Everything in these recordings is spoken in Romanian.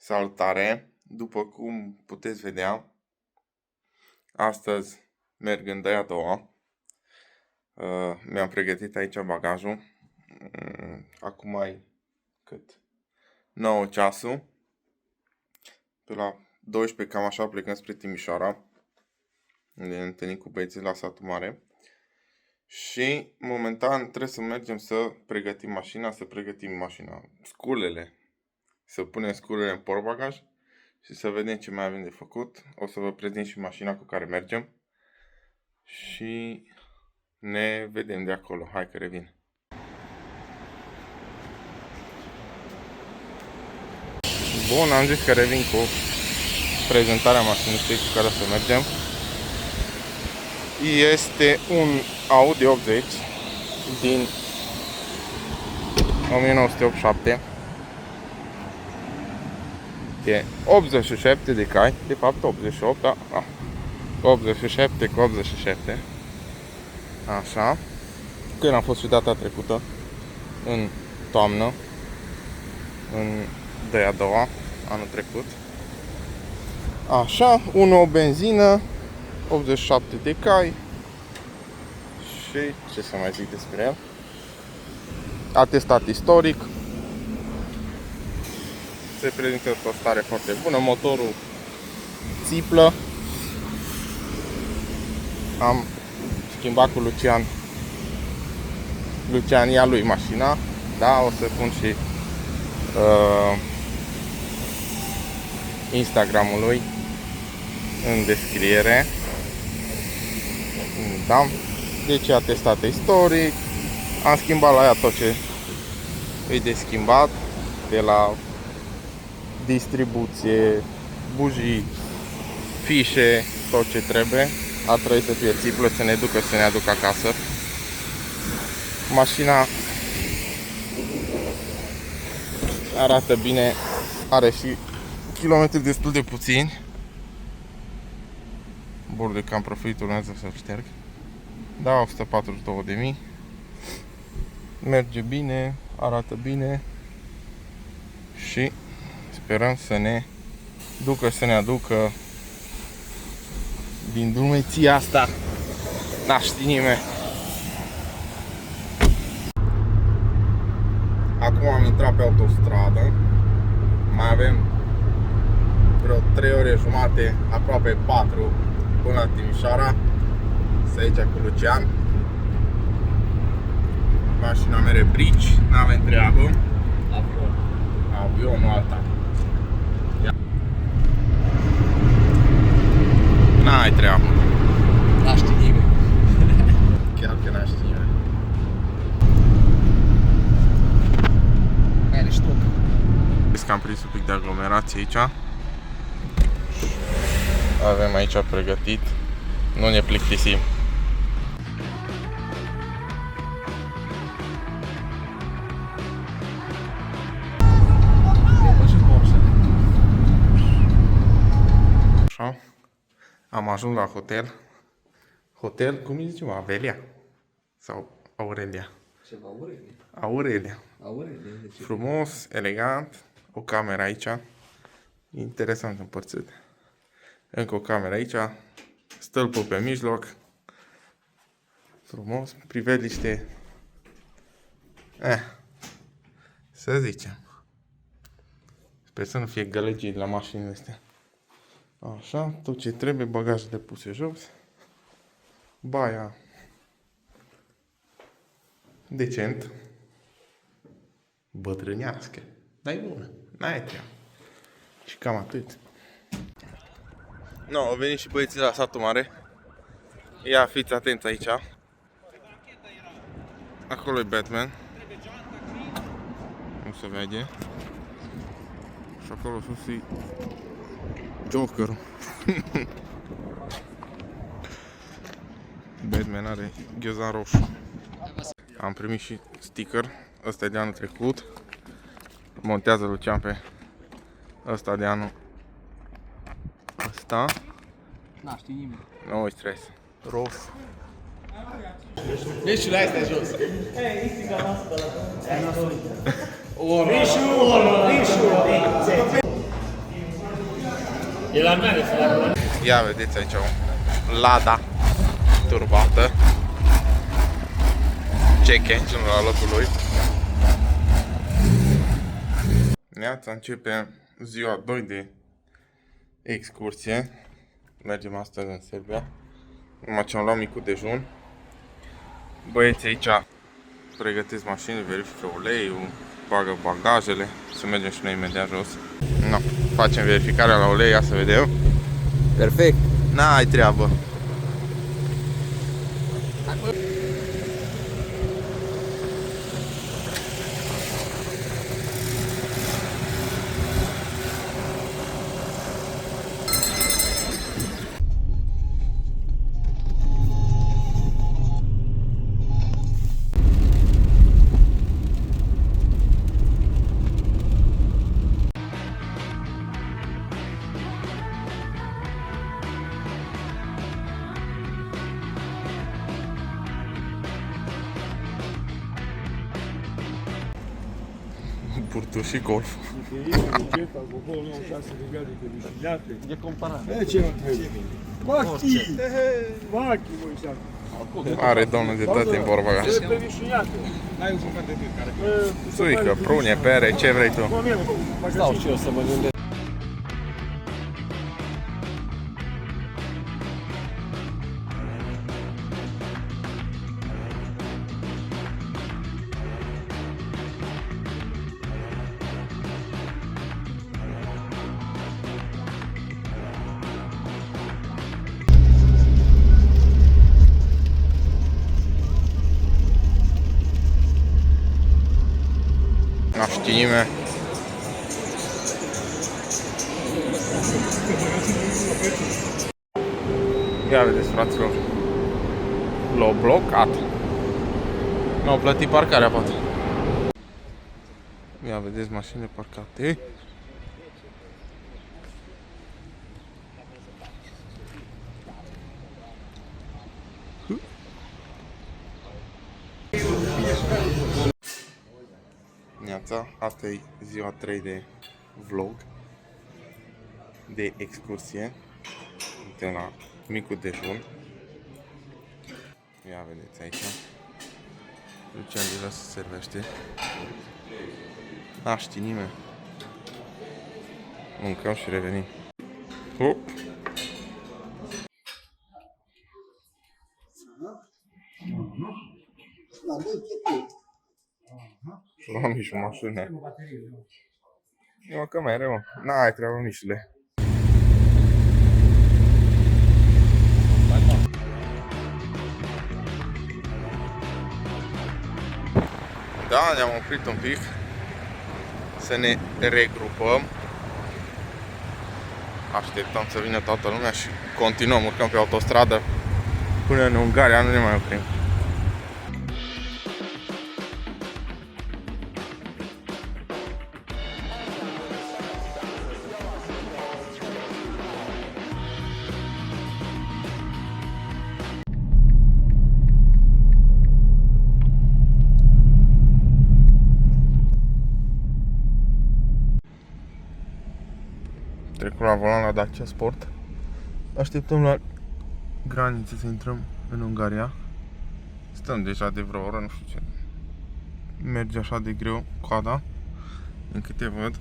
Salutare! După cum puteți vedea, astăzi merg în de-a doua. Mi-am pregătit aici bagajul. Acum ai cât? 9 ceasul. Pe la 12 cam așa plecăm spre Timișoara. Ne întâlnim cu băieții la satul mare. Și momentan trebuie să mergem să pregătim mașina, sculele. Să punem sculele în portbagaj și să vedem ce mai avem de făcut. O să vă prezint și mașina cu care mergem. Și ne vedem de acolo. Hai că revin. Bun, am zis că revin cu prezentarea mașinii cu care o să mergem. Este un Audi 80 din 1987. E 87 de cai, de fapt 88, da, 87 cu 87. Așa. Când am fost și data trecută, în toamnă, în de-a doua, anul trecut. Așa, 1 benzină, 87 de cai. Și ce să mai zic despre el? Atestat istoric. Se prezintă o stare foarte bună, motorul țiplă. Am schimbat cu Lucian ia lui mașina, da, o să pun și Instagramul lui în descriere. Da, deci a testat istoric. Am schimbat la ea tot ce e de schimbat, de la distribuție, bujii, fișe, tot ce trebuie. Ar trebui să fie țiplă, să ne ducă, să ne aducă acasă. Mașina arată bine, are și kilometri destul de puțini. Bord de cam profit, urmează să-l șterg. Da, 142.000. Merge bine, arată bine și sperăm să ne ducă, să ne aducă din drumeția asta. N-a ști nimeni. Acum am intrat pe autostradă. Mai avem vreo 3 ore jumate, aproape 4 până la Timișoara. Să aici cu Lucian. Mașina mere brici, n-avem treabă. Avion, nu alta. N-ai treabă. N-a ști nimeni. Chiar că n-a ști nimeni. Mai are stoc. Vezi că am prins un pic de aglomerație aici. Avem aici pregătit. Nu ne plictisim. Așa. Am ajuns la hotel. Hotel, cum îi zicem? Avelia? Sau Aurelia? Ceva Aurelia. Aurelia. Aurelia. Frumos, elegant. O cameră aici. Interesant împărțit. Încă o cameră aici. Stâlpul pe mijloc. Frumos. Priveliște. Să zicem. Sper să nu fie gălăgii la mașinile astea. Așa, tot ce trebuie, bagajele puse jos. Baia decent. Bătrânească. Dar e bună. N-ai treabă. Și cam atât. No, au venit și băieții la satul mare. Ia, fiți atenți aici. Acolo e Batman. Nu se vede. Și acolo sus e Joker-ul. Batman are ghiozdan roșu. Am primit și sticker. Ăsta e de anul trecut. Montează Lucian pe ăsta de anul ăsta. N-a ști nimeni. Nu-i stres. Roșu. Mișu, la astea jos. Mișu! E la mea, este la mea. Ia vedeți aici o Lada turbată. Check engine la locul lui. Neața, începe ziua 2 de excursie. Mergem astăzi în Serbia. Numai ce am luat micul dejun. Băieții aici pregătesc mașini, verifică uleiul, bagă bagajele. Să mergem și noi imediat jos. No, facem verificarea la ulei, ia să vedem. Perfect. N-ai treabă. Burtu și golf. E comparat. Ce mă trebuie? Machi! Machi, mă, Are domnul de tot din portbagaj. pe vișiniată. Ai un jucat de care. Suică, prune, pere, ce vrei tu. Stau și eu să mă gândesc. Naștinime. Ia vedeți, fraților. L-au blocat. Mi-au plătit parcarea, poate. Ia vedeți mașinile parcate. Neața, asta e ziua 3 de vlog, de excursie, de la micul dejun. Ia vedeți aici, Lucian deja se servește. Naștinime. Mâncăm și revenim. Hop. Luam și o mașină. Eu că mereu, mă. N-ai treabă, mișule. Da, ne-am oprit un pic să ne regrupăm. Așteptăm să vină toată lumea și continuăm, urcăm pe autostradă până în Ungaria, nu ne mai oprim. Trecem la volan la Dacia Sport. Așteptăm la graniță să intrăm în Ungaria. Stăm deja de vreo oră, nu știu ce. Merge așa de greu coada. Din câte văd,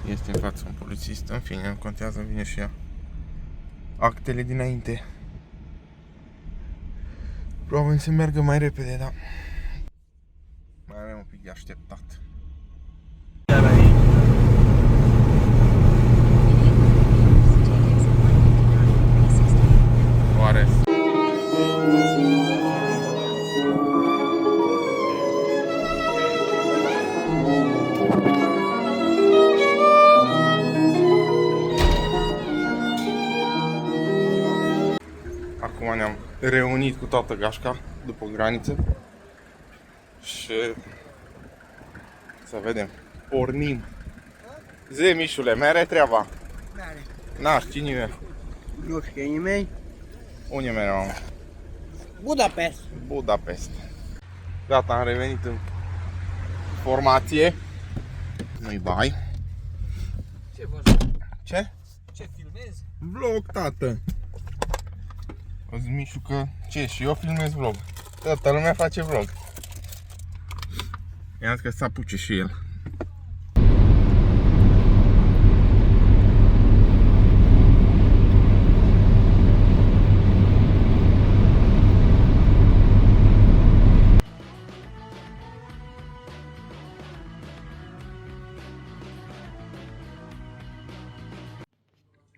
este în față un polițist. În fine, nu contează, vine și ea. Actele dinainte. Probabil să meargă mai repede, dar mai avem un pic de așteptat. Oare? Acum ne-am reunit cu toată gașca după graniță și să vedem, pornim. Zi, Mișule, mere treaba? Mere. Na, știi nimeni? Nu știe nimeni. Unde mereu? Budapest. Budapest. Gata, am revenit în formație. Nu-i bai. Ce? Ce filmezi? Vlog, tată. O zi Mișu că ce? Și eu filmez vlog. Toată lumea face vlog. I-am zis că să apuce și el.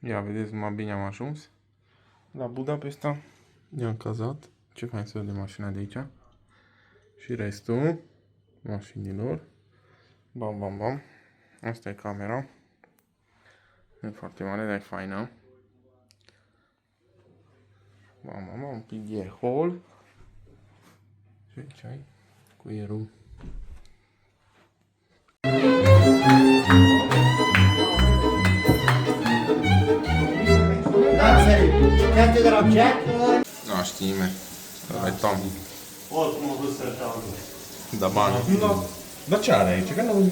Ia vedeți numai bine am ajuns la Budapesta. I-am cazat. Ce fain să vedem mașina de aici. Și restul mașinilor. Bam, bam, bam. Asta e camera. Nu e foarte mare, dar e faină. Bam, bam, bam. Un pic de hall. Și aici ai cuierul. Da, știi nimeni. Ăla e Tom. Da bani. Dar ce are aici? Că nu...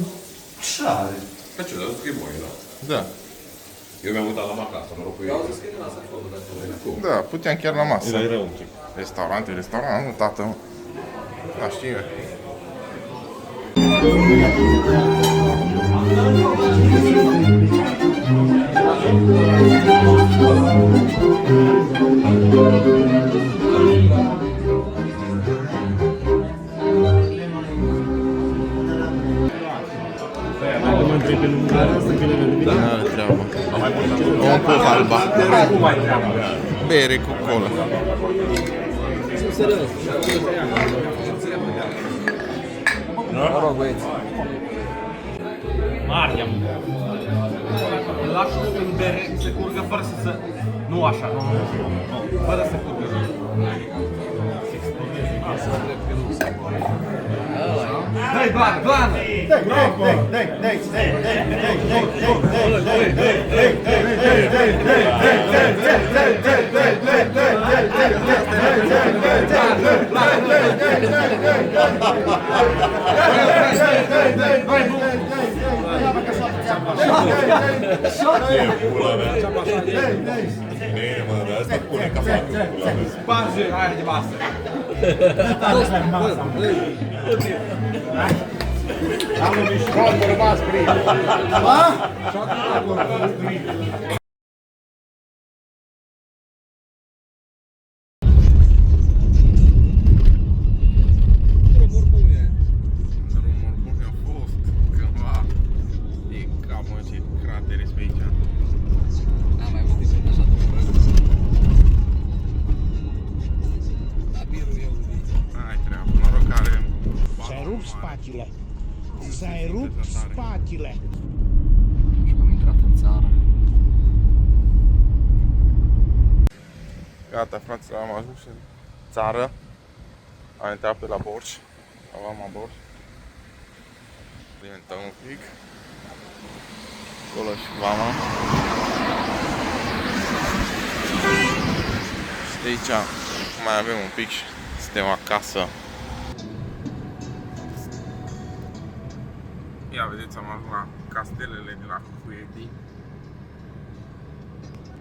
Ce are? Pe ce? Dar scrie voi, da? Da. Eu mi-am mutat la acasă, mă rog cu ei. Au zis că e din asta acolo, dar Da, puteam chiar la masă. Era rău un pic. Restaurant, nu, tată. Da, știi eu. Da, n-are treabă. O cu halba. Bere cu cola. Mă rog, băieți. Mariam. Îl lași în bere să curgă fără să... Nu așa. Fără să curgă. Dai, blană, blană! Bine, mă, dar asta pune ca fac pula mea. Sparge aia de masă. Drumuri bune. Drumuri bune au fost cândva. E ca mă, ce cratere pe aici. N-am mai văzut niciodată așa drumuri. Dar birul eu de aici. Ai treabă, noroc că are... S-ai rupt spatele. S-ai rupt spatele. Și am intrat în țară. Gata, fraților, am ajuns în țară. Am intrat pe la Borș. Aveam Borș. Alimentăm un pic. Acolo și mama. Și de aici mai avem un pic și suntem acasă. Ia vedeți, am ajuns la castelele de la Cuieti.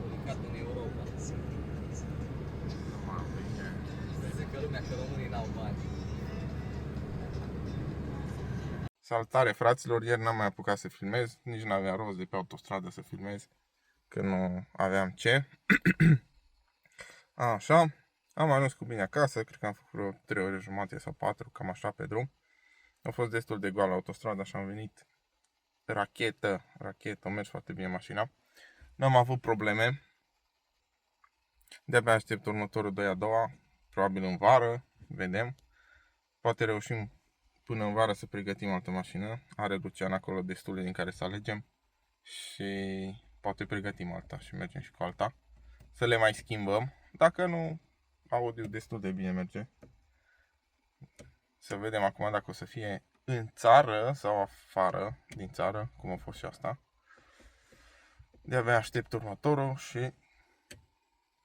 Publicat în Europa. Zice că lumea că românii n-au bani. Salutare, fraților, ieri n-am mai apucat să filmez, nici n-avea rost de pe autostradă să filmez, că nu aveam ce. Așa, am ajuns cu bine acasă, cred că am făcut vreo 3 ore jumate sau 4, cam așa pe drum. A fost destul de goală autostrada și am venit rachetă, a mers foarte bine mașina. N-am avut probleme. De-abia aștept următorul 2 a doua, probabil în vară, vedem. Poate reușim până în vară să pregătim altă mașină. Are Lucian acolo destule din care să alegem. Și poate pregătim alta și mergem și cu alta. Să le mai schimbăm. Dacă nu, audio destul de bine merge. Să vedem acum dacă o să fie în țară sau afară din țară, cum a fost și asta. De-abia aștept următorul și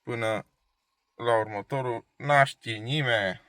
până la următorul n-a ști nimeni.